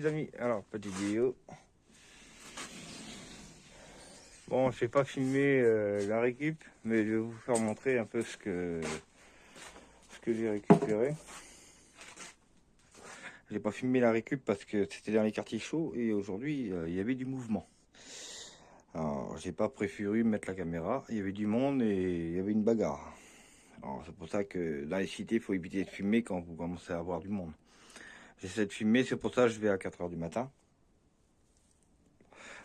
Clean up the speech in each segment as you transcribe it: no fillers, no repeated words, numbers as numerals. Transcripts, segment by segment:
les amis, alors petite vidéo. Bon, je n'ai pas filmé la récup, mais je vais vous faire montrer un peu ce que j'ai récupéré. J'ai pas filmé la récup parce que c'était dans les quartiers chauds et aujourd'hui il y avait du mouvement. Alors j'ai pas préféré mettre la caméra, il y avait du monde et il y avait une bagarre. Alors c'est pour ça que dans les cités il faut éviter de filmer quand vous commencez à avoir du monde. J'essaie de filmer, c'est pour ça que je vais à 4 h du matin.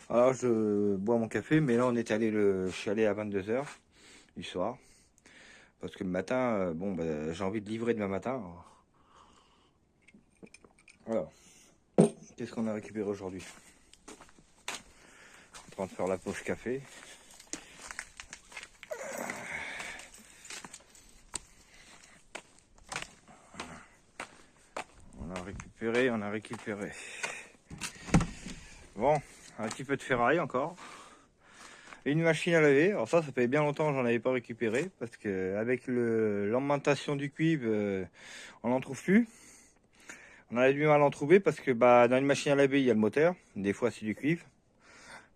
Alors je bois mon café, mais là je suis allé à 22 h du soir. Parce que le matin, j'ai envie de livrer demain matin. Alors, qu'est-ce qu'on a récupéré aujourd'hui? En train de faire la pause café. On a récupéré. Bon, un petit peu de ferraille encore. Une machine à laver. Alors ça fait bien longtemps que j'en avais pas récupéré. Parce que avec l'augmentation du cuivre, on n'en trouve plus. On a du mal à en trouver parce que dans une machine à laver, il y a le moteur. Des fois, c'est du cuivre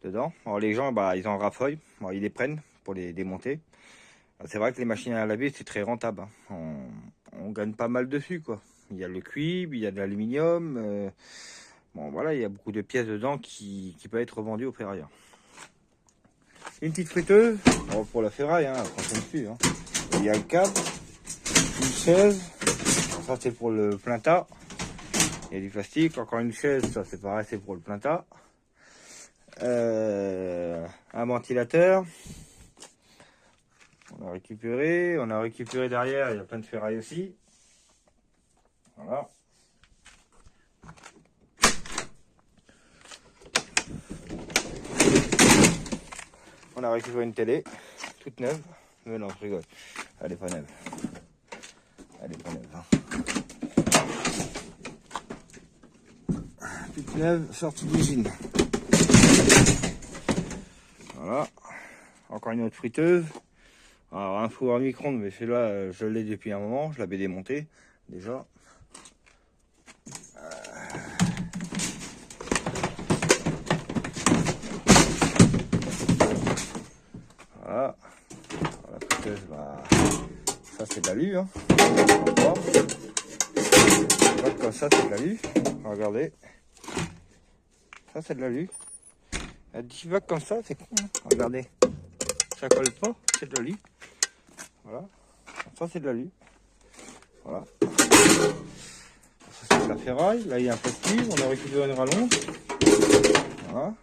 dedans. Alors les gens, ils en raffolent. Alors, ils les prennent pour les démonter. C'est vrai que les machines à laver, c'est très rentable. Hein. On gagne pas mal dessus, quoi. Il y a le cuivre, il y a de l'aluminium. Bon, voilà, il y a beaucoup de pièces dedans qui peuvent être revendues au ferrailleur. Une petite friteuse. Alors, pour la ferraille, hein, attention dessus. Hein. Il y a le câble. Une chaise. Ça, c'est pour le plein tas. Il y a du plastique. Encore une chaise, ça, c'est pareil, c'est pour le plein tas. Un ventilateur. On a récupéré derrière, il y a plein de ferraille aussi. Voilà. On a récupéré une télé, toute neuve. Mais non, je rigole. Elle est pas neuve. Elle est pas neuve. Hein. Toute neuve, sortie d'usine. Voilà. Encore une autre friteuse. Alors un four à micro-ondes, mais celui-là, je l'ai depuis un moment. Je l'avais démonté déjà. Voilà. La friteuse, ça c'est de l'alu. Hein. Comme ça, c'est de l'alu. Regardez. Ça, c'est de l'alu. Un 10 vagues comme ça, c'est con. Hein. Regardez. Ça colle pas, c'est de l'alu. Voilà. Ça, c'est de l'alu. Voilà. Ça, c'est de la ferraille. Là, il y a un peu de cuivre. On a récupéré une rallonge. Voilà.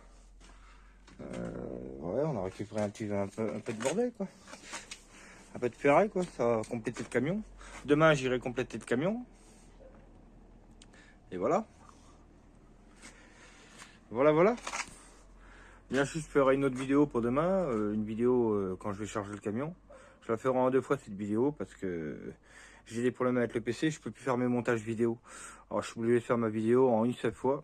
Ouais, on a récupéré un peu de bordel, quoi. Un peu de ferraille, quoi. Ça va compléter le camion. Demain, j'irai compléter le camion. Et voilà. Voilà. Bien sûr, je ferai une autre vidéo pour demain. Une vidéo quand je vais charger le camion. Je la ferai en 2 fois cette vidéo parce que j'ai des problèmes avec le PC. Je peux plus faire mes montages vidéo. Alors, je suis obligé de faire ma vidéo en une seule fois.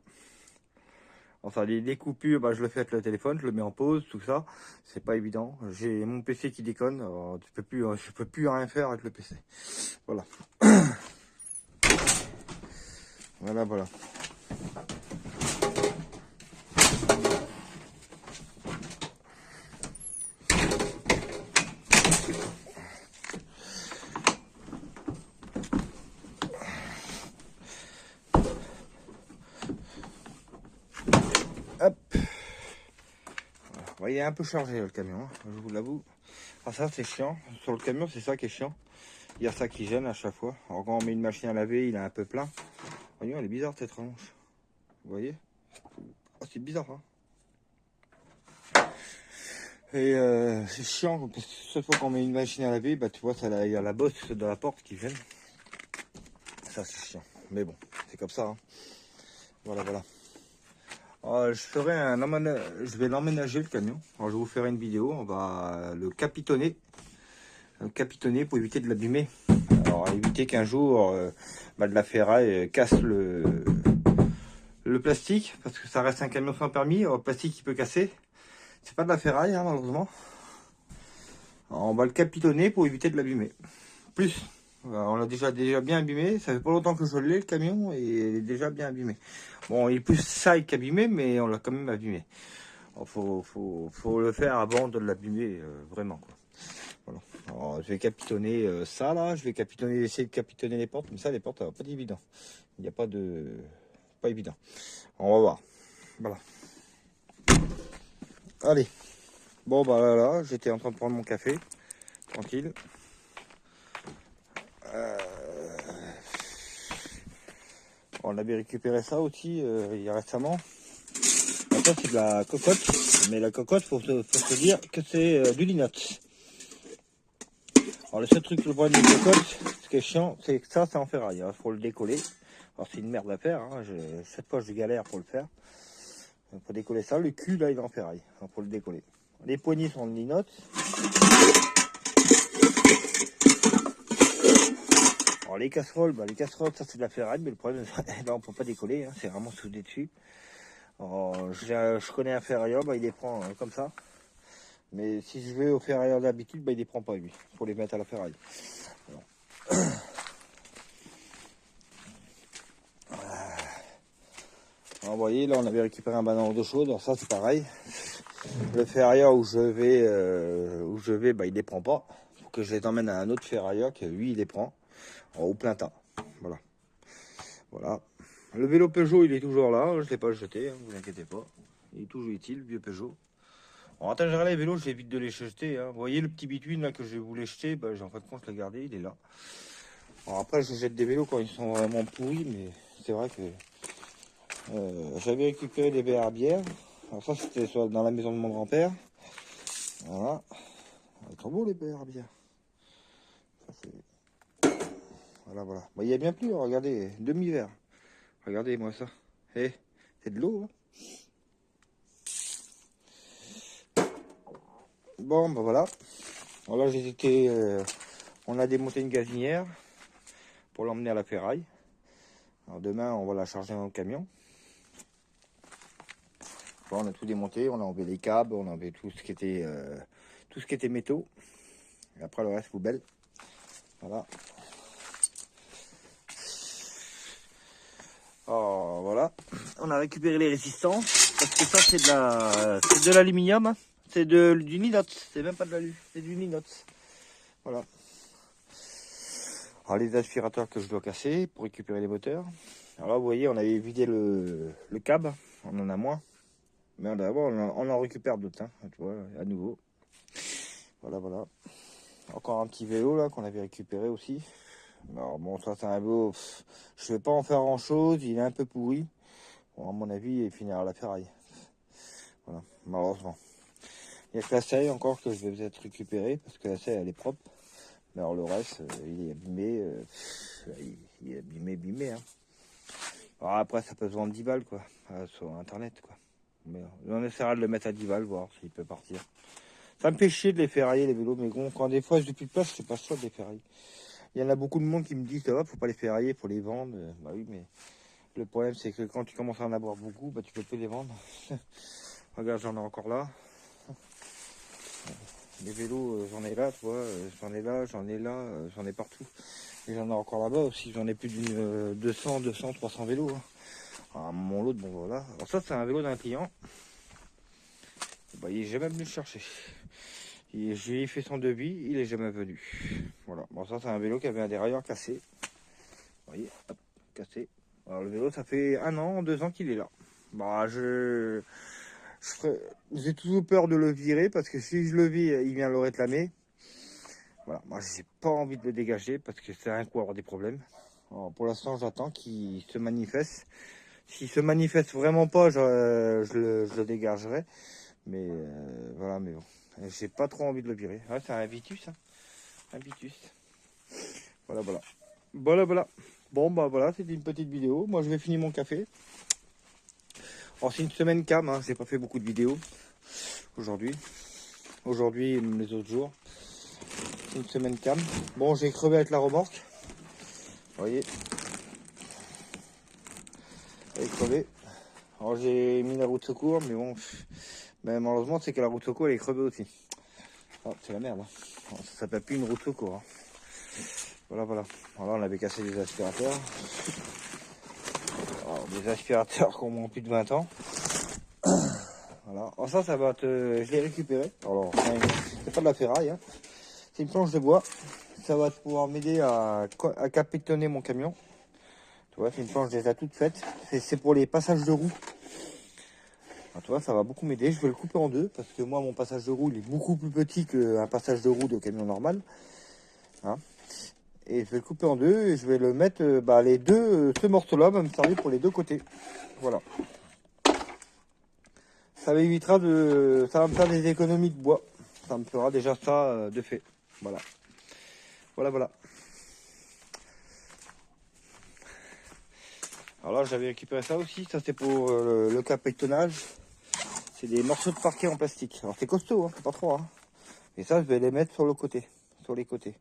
Enfin, les coupures, je le fais avec le téléphone, je le mets en pause, tout ça. C'est pas évident. J'ai mon PC qui déconne. Alors, je peux plus rien faire avec le PC. Voilà. Voilà. Hop. Voilà. Il est un peu chargé le camion, hein, je vous l'avoue. Ah, ça c'est chiant. Sur le camion, c'est ça qui est chiant. Il y a ça qui gêne à chaque fois. Alors quand on met une machine à laver, il est un peu plein. Voyez, elle est bizarre cette rallonge. Vous voyez? Oh, c'est bizarre, hein. Et c'est chiant parce que chaque fois qu'on met une machine à laver, tu vois, il y a la bosse de la porte qui gêne. Ça c'est chiant. Mais bon, c'est comme ça. Hein. Voilà. Je vais l'emménager le camion. Alors, je vous ferai une vidéo. On va le capitonner. Pour éviter de l'abîmer. Alors éviter qu'un jour de la ferraille casse le plastique. Parce que ça reste un camion sans permis. Alors, le plastique qui peut casser. C'est pas de la ferraille malheureusement. Alors, on va le capitonner pour éviter de l'abîmer. Plus. On l'a déjà bien abîmé. Ça fait pas longtemps que je l'ai, le camion, et il est déjà bien abîmé. Bon, il est plus sale qu'abîmé, mais on l'a quand même abîmé. Faut le faire avant de l'abîmer, vraiment, quoi. Voilà. Alors, je vais capitonner ça, là. Je vais essayer de capitonner les portes. Mais ça, les portes, ça va pas être évident. Il n'y a pas de... Pas évident. On va voir. Voilà. Allez. Bon, bah là, j'étais en train de prendre mon café. Tranquille. On avait récupéré ça aussi il y a récemment. Ça c'est de la cocotte, mais la cocotte faut se dire que c'est du linox. Alors le seul truc, le problème des cocottes, ce qui est chiant, c'est que ça c'est en ferraille, il faut le décoller. Alors c'est une merde à faire, hein. Chaque fois je galère pour le faire. Il faut décoller ça, le cul là il est en ferraille, il faut le décoller. Les poignées sont en linox. Alors les casseroles, ça c'est de la ferraille, mais le problème, là on peut pas décoller, hein, c'est vraiment soudé dessus. Alors, je connais un ferrailleur, il les prend comme ça. Mais si je vais au ferrailleur d'habitude, il les prend pas lui. Il faut les mettre à la ferraille. Alors, vous voyez, là on avait récupéré un ballon d'eau chaude. Alors ça c'est pareil. Le ferrailleur où je vais, il les prend pas. Il faut que je les emmène à un autre ferrailleur que lui il les prend. Au plein temps. Voilà. Voilà. Le vélo Peugeot il est toujours là. Je ne l'ai pas jeté, hein, vous inquiétez pas. Il est toujours utile, le vieux Peugeot. En général, les vélos, j'évite de les jeter. Hein. Vous voyez le petit bitume là que je voulais jeter, en fait, compte, je l'ai gardé, il est là. Alors après, je jette des vélos quand ils sont vraiment pourris, mais c'est vrai que j'avais récupéré des verres à bière. Alors ça, c'était dans la maison de mon grand-père. Voilà. Ils sont beaux les verres à bière. Ça, voilà, voilà. Il y a bien plus, regardez, demi-verre. Regardez-moi ça. Eh, c'est de l'eau. Hein. Bon, voilà. Alors là, on a démonté une gazinière pour l'emmener à la ferraille. Alors demain, on va la charger dans le camion. Bon, on a tout démonté, on a enlevé les câbles, on a enlevé tout ce qui était métaux. Et après, le reste, poubelle. Voilà. Oh, voilà. On a récupéré les résistants. Parce que ça, c'est de l'aluminium. C'est du inox. C'est même pas de l'alu, c'est du inox. Voilà. Alors les aspirateurs que je dois casser pour récupérer les moteurs. Alors là, vous voyez, on avait vidé le câble. On en a moins. Mais on en récupère d'autres, hein, tu vois, à nouveau. Voilà, voilà. Encore un petit vélo là qu'on avait récupéré aussi. Alors bon, ça c'est un vélo, je vais pas en faire grand chose, il est un peu pourri. Bon, à mon avis, il finira à la ferraille. Voilà, malheureusement. Il y a que la selle encore que je vais peut-être récupérer parce que la selle elle est propre. Mais alors le reste, il est abîmé, il est abîmé. Hein. Alors après, ça peut se vendre 10 balles quoi, sur internet quoi. Mais on essaiera de le mettre à 10 balles, voir s'il peut partir. Ça me fait chier de les ferrailler les vélos, mais bon, quand des fois j'ai plus de place, c'est pas ça de les ferrailler. Il y en a beaucoup de monde qui me dit, ça va, faut pas les ferrailler, faut les vendre. Bah oui, mais le problème c'est que quand tu commences à en avoir beaucoup, tu peux plus les vendre. Regarde, j'en ai encore là. Les vélos, j'en ai là, tu vois, j'en ai là, j'en ai partout. Et j'en ai encore là-bas aussi, j'en ai plus d'une 200, 300 vélos. Hein. Alors, mon lot, bon voilà. Alors ça, c'est un vélo d'un client. Il est jamais venu le chercher. Je lui ai fait son devis, il est jamais venu. Voilà. Bon, ça, c'est un vélo qui avait un dérailleur cassé. Vous voyez, hop, cassé. Alors, le vélo, ça fait 1 an, 2 ans qu'il est là. J'ai toujours peur de le virer parce que si je le vire, il vient le réclamer. Voilà. Moi, j'ai pas envie de le dégager parce que c'est un coup avoir des problèmes. Alors, pour l'instant, j'attends qu'il se manifeste. S'il se manifeste vraiment pas, je le dégagerai. Mais voilà, mais bon. J'ai pas trop envie de le virer. Ouais, c'est un Vitus, hein. Un Vitus. Voilà, voilà. Voilà, voilà. Bon, bah voilà, c'était une petite vidéo. Moi, je vais finir mon café. Alors, c'est une semaine calme, hein. J'ai pas fait beaucoup de vidéos aujourd'hui. Aujourd'hui et même les autres jours. C'est une semaine calme. Bon, j'ai crevé avec la remorque. Vous voyez. Elle est crevée. Alors, j'ai mis la roue de secours, mais bon. Mais malheureusement, c'est que la roue de secours, elle est crevée aussi. Oh, c'est la merde. Hein. Ça s'appelle plus une roue de secours. Hein. Voilà, voilà. Alors on avait cassé des aspirateurs. Alors, des aspirateurs qui ont moins plus de 20 ans. Voilà. Alors ça va te... Je l'ai récupéré. Alors, c'est pas de la ferraille, hein. C'est une planche de bois. Ça va pouvoir m'aider à capitonner mon camion. Tu vois, c'est une planche déjà toute faite. C'est pour les passages de roues. Alors, tu vois, ça va beaucoup m'aider. Je vais le couper en deux parce que moi, mon passage de roue, il est beaucoup plus petit qu'un passage de roue de camion normal. Hein. Et je vais le couper en deux et je vais le mettre, les deux, ce morceau-là va me servir pour les deux côtés. Voilà. Ça m'évitera de... Ça va me faire des économies de bois. Ça me fera déjà ça de fait. Voilà. Voilà, voilà. Alors là, j'avais récupéré ça aussi. Ça, c'est pour le capitonnage. C'est des morceaux de parquet en plastique. Alors, c'est costaud, hein, c'est pas trop. Hein. Et ça, je vais les mettre sur le côté. Sur les côtés.